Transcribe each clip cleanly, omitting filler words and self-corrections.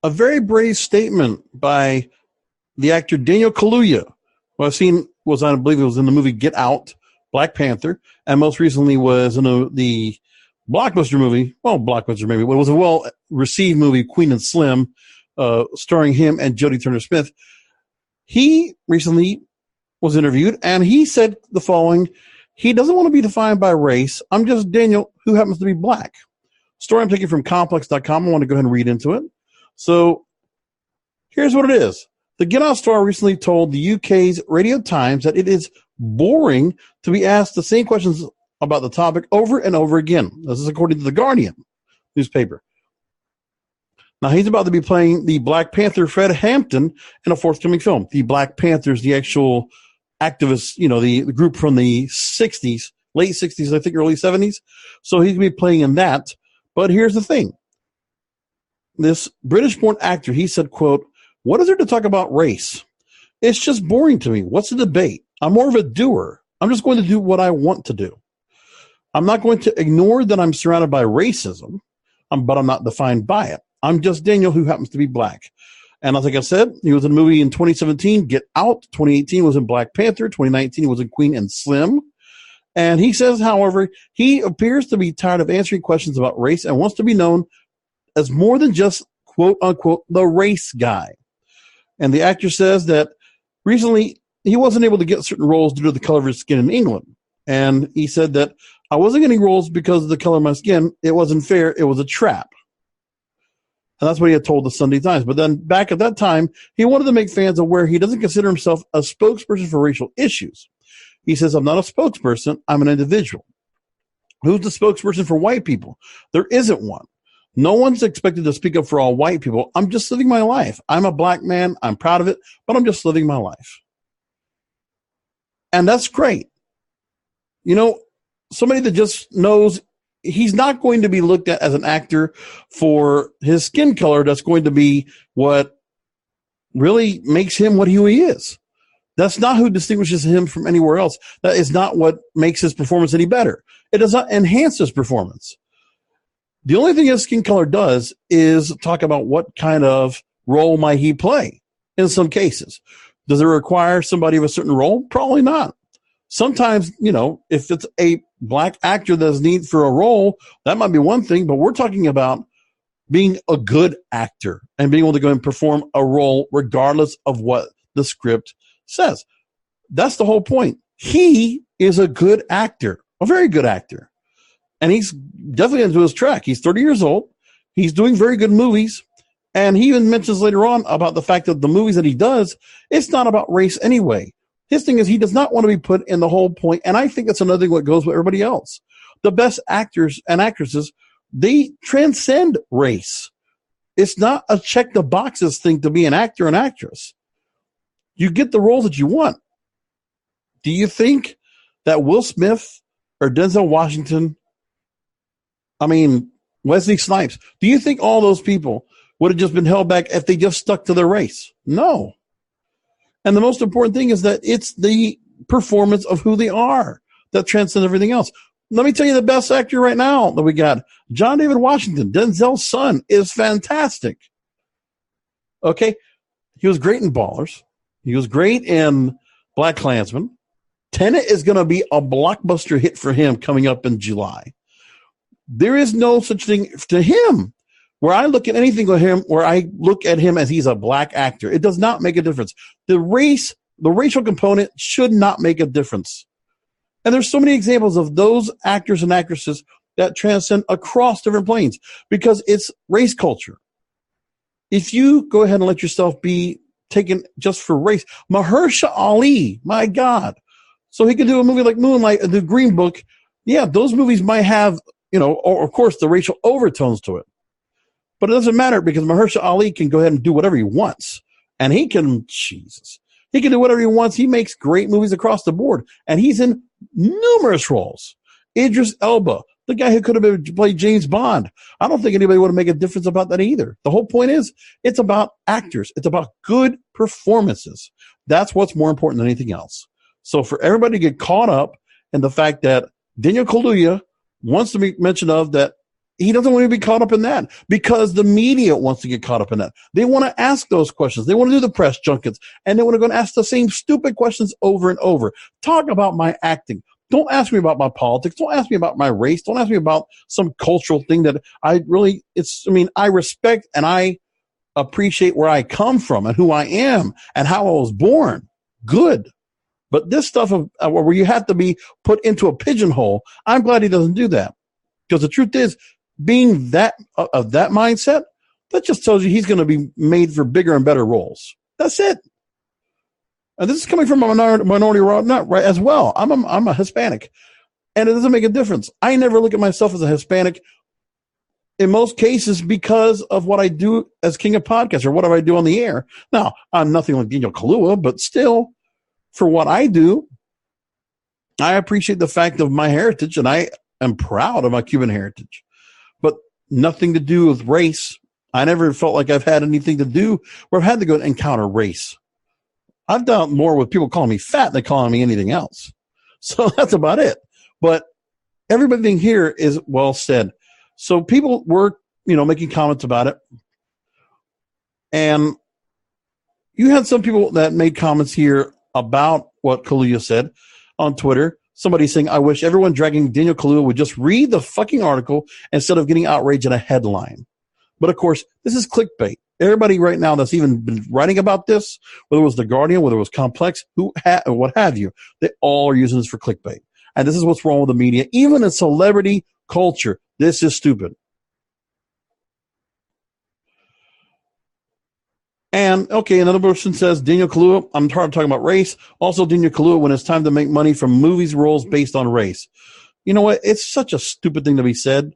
a very brave statement by the actor Daniel Kaluuya, who I've seen I believe it was in the movie Get Out, Black Panther, and most recently was in the blockbuster movie, it was a well-received movie, Queen and Slim, starring him and Jodie Turner-Smith. He recently was interviewed, and he said the following: he doesn't want to be defined by race. I'm just Daniel, who happens to be black. Story I'm taking from complex.com. I want to go ahead and read into it. So here's what it is. The Get Out star recently told the UK's Radio Times that it is boring to be asked the same questions about the topic over and over again. This is according to the Guardian newspaper. Now, he's about to be playing the Black Panther Fred Hampton in a forthcoming film. The Black Panthers, the actual activists, the group from the 60s, late 60s, I think early 70s. So he's going to be playing in that. But here's the thing. This British-born actor, he said, quote, "What is there to talk about race? It's just boring to me. What's the debate? I'm more of a doer. I'm just going to do what I want to do. I'm not going to ignore that I'm surrounded by racism, but I'm not defined by it. I'm just Daniel, who happens to be black." And like I said, he was in a movie in 2017, Get Out. 2018 was in Black Panther. 2019 he was in Queen and Slim. And he says, however, he appears to be tired of answering questions about race and wants to be known as more than just, quote unquote, the race guy. And the actor says that recently he wasn't able to get certain roles due to the color of his skin in England. And he said that I wasn't getting roles because of the color of my skin. It wasn't fair. It was a trap. And that's what he had told the Sunday Times. But then back at that time, he wanted to make fans aware he doesn't consider himself a spokesperson for racial issues. He says, I'm not a spokesperson. I'm an individual. Who's the spokesperson for white people? There isn't one. No one's expected to speak up for all white people. I'm just living my life. I'm a black man. I'm proud of it, but I'm just living my life. And that's great. Somebody that just knows he's not going to be looked at as an actor for his skin color. That's going to be what really makes him what he is. That's not who distinguishes him from anywhere else. That is not what makes his performance any better. It does not enhance his performance. The only thing his skin color does is talk about what kind of role might he play in some cases. Does it require somebody of a certain role? Probably not. Sometimes, if it's a black actor that's needed for a role, that might be one thing, but we're talking about being a good actor and being able to go and perform a role regardless of what the script says. That's the whole point. He is a good actor, a very good actor. And he's definitely into his track. He's 30 years old. He's doing very good movies. And he even mentions later on about the fact that the movies that he does, it's not about race anyway. His thing is he does not want to be put in the whole point. And I think that's another thing that goes with everybody else. The best actors and actresses, they transcend race. It's not a check the boxes thing to be an actor and actress. You get the roles that you want. Do you think that Will Smith or Denzel Washington, Wesley Snipes, do you think all those people would have just been held back if they just stuck to their race? No. And the most important thing is that it's the performance of who they are that transcends everything else. Let me tell you the best actor right now that we got. John David Washington, Denzel's son, is fantastic. Okay? He was great in Ballers. He was great in Black Klansman. Tenet is going to be a blockbuster hit for him coming up in July. There is no such thing to him where I look at anything with him, where I look at him as he's a black actor. It does not make a difference. The racial component should not make a difference. And there's so many examples of those actors and actresses that transcend across different planes because it's race culture. If you go ahead and let yourself be taken just for race, Mahershala Ali, my God. So he can do a movie like Moonlight and the Green Book. Yeah, those movies might have, or of course, the racial overtones to it. But it doesn't matter because Mahershala Ali can go ahead and do whatever he wants. And he can do whatever he wants. He makes great movies across the board. And he's in numerous roles. Idris Elba, the guy who could have played James Bond. I don't think anybody would make a difference about that either. The whole point is it's about actors. It's about good performances. That's what's more important than anything else. So for everybody to get caught up in the fact that Daniel Kaluuya wants to be mentioned of that he doesn't want to be caught up in that because the media wants to get caught up in that. They want to ask those questions. They want to do the press junkets, and they want to go and ask the same stupid questions over and over. Talk about my acting. Don't ask me about my politics. Don't ask me about my race. Don't ask me about some cultural thing that I respect and I appreciate where I come from and who I am and how I was born. Good. But this stuff of where you have to be put into a pigeonhole, I'm glad he doesn't do that. Because the truth is, being that of that mindset, that just tells you he's going to be made for bigger and better roles. That's it. And this is coming from a minority right as well. I'm a Hispanic, and it doesn't make a difference. I never look at myself as a Hispanic in most cases because of what I do as King of Podcasts or whatever I do on the air. Now, I'm nothing like Daniel Kaluuya, but still, for what I do, I appreciate the fact of my heritage, and I am proud of my Cuban heritage. But nothing to do with race. I never felt like I've had anything to do where I've had to go and encounter race. I've done more with people calling me fat than calling me anything else. So that's about it. But everything here is well said. So people were, making comments about it. And you had some people that made comments here about what Kaluuya said on Twitter. Somebody saying, I wish everyone dragging Daniel Kaluuya would just read the fucking article instead of getting outraged at a headline. But of course, this is clickbait. Everybody right now that's even been writing about this, whether it was The Guardian, whether it was Complex, what have you, they all are using this for clickbait. And this is what's wrong with the media. Even in celebrity culture, this is stupid. And, okay, another person says, Daniel Kaluuya, I'm tired of talking about race. Also, Daniel Kaluuya, when it's time to make money from movies roles based on race. You know what? It's such a stupid thing to be said.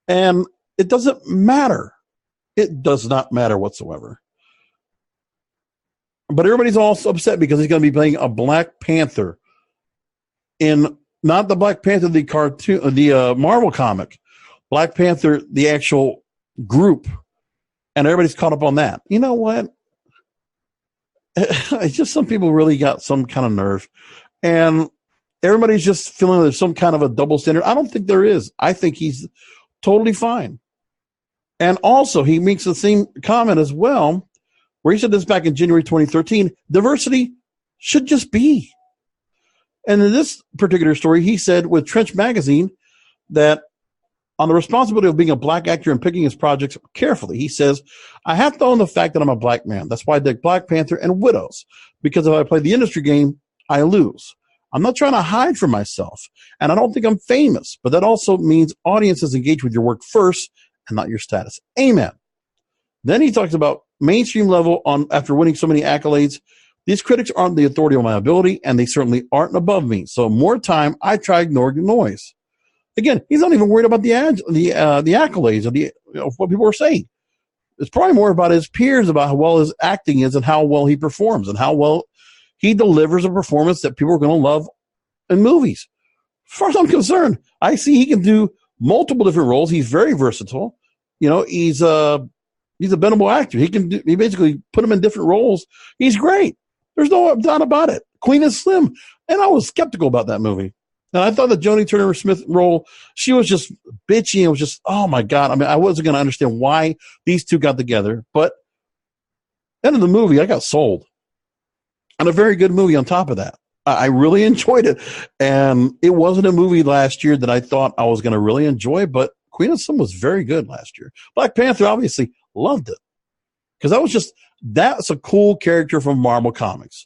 And it doesn't matter. It does not matter whatsoever. But everybody's all upset because he's going to be playing a Black Panther in not the Black Panther, the cartoon, the Marvel comic, Black Panther, the actual group. And everybody's caught up on that. You know what? It's just some people really got some kind of nerve. And everybody's just feeling there's some kind of a double standard. I don't think there is. I think he's totally fine. And also, he makes the same comment as well, where he said this back in January 2013, diversity should just be. And in this particular story, he said with Trench Magazine that on the responsibility of being a black actor and picking his projects carefully, he says, I have to own the fact that I'm a black man. That's why I did Black Panther and Widows, because if I play the industry game, I lose. I'm not trying to hide from myself, and I don't think I'm famous, but that also means audiences engage with your work first and not your status. Amen. Then he talks about mainstream level after winning so many accolades. These critics aren't the authority on my ability, and they certainly aren't above me. So more time, I try to ignore noise. Again, he's not even worried about the accolades of what people are saying. It's probably more about his peers, about how well his acting is and how well he performs and how well he delivers a performance that people are going to love in movies. As far as I'm concerned, I see he can do multiple different roles. He's very versatile. He's a bendable actor. He basically put him in different roles. He's great. There's no doubt about it. Queen is Slim. And I was skeptical about that movie. And I thought the Joni Turner-Smith role, she was just bitchy. It was just, oh my God. I mean, I wasn't going to understand why these two got together. But end of the movie, I got sold. And a very good movie on top of that. I really enjoyed it. And it wasn't a movie last year that I thought I was going to really enjoy, but Queen of Slim was very good last year. Black Panther, obviously, loved it. Because that's a cool character from Marvel Comics.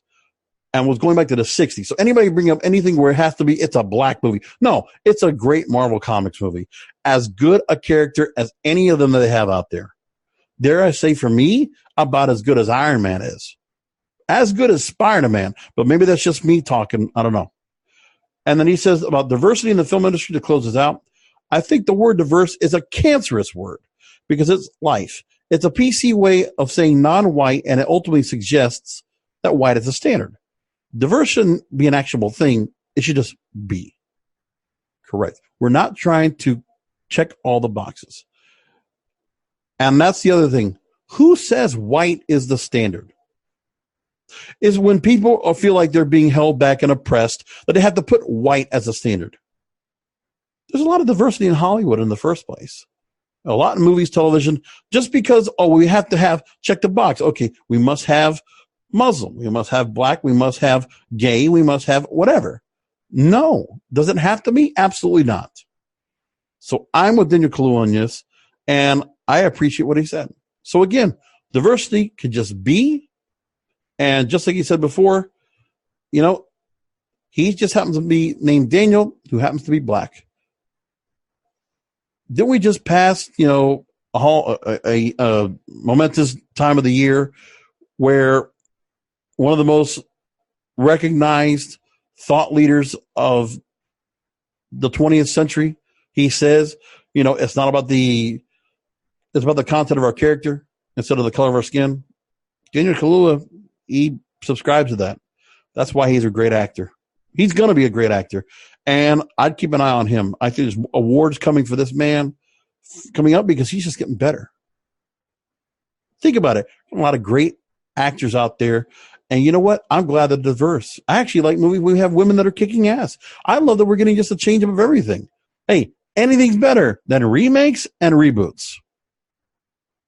And was going back to the 60s. So anybody bring up anything where it's a black movie. No, it's a great Marvel Comics movie. As good a character as any of them that they have out there. Dare I say, for me, about as good as Iron Man is. As good as Spider-Man. But maybe that's just me talking. I don't know. And then he says about diversity in the film industry to close this out. I think the word diverse is a cancerous word because it's life. It's a PC way of saying non-white, and it ultimately suggests that white is the standard. Diverse shouldn't be an actionable thing. It should just be. Correct. We're not trying to check all the boxes. And that's the other thing. Who says white is the standard? Is when people feel like they're being held back and oppressed, that they have to put white as a standard. There's a lot of diversity in Hollywood in the first place. a lot in movies, television, just because, we have to have, check the box. Okay, we must have Muslim, we must have black, we must have gay, we must have whatever. No. Does it have to be? Absolutely not. So I'm with Daniel Kaluuya on this, and I appreciate what he said. So again, diversity could just be, and just like he said before, he just happens to be named Daniel, who happens to be black. Didn't we just pass, a momentous time of the year where one of the most recognized thought leaders of the 20th century, he says, it's about the content of our character instead of the color of our skin. Daniel Kaluuya, he subscribes to that. That's why he's a great actor. He's going to be a great actor. And I'd keep an eye on him. I think there's awards coming for this man coming up because he's just getting better. Think about it. A lot of great actors out there. And you know what? I'm glad they're diverse. I actually like movies where we have women that are kicking ass. I love that we're getting just a change up of everything. Hey, anything's better than remakes and reboots.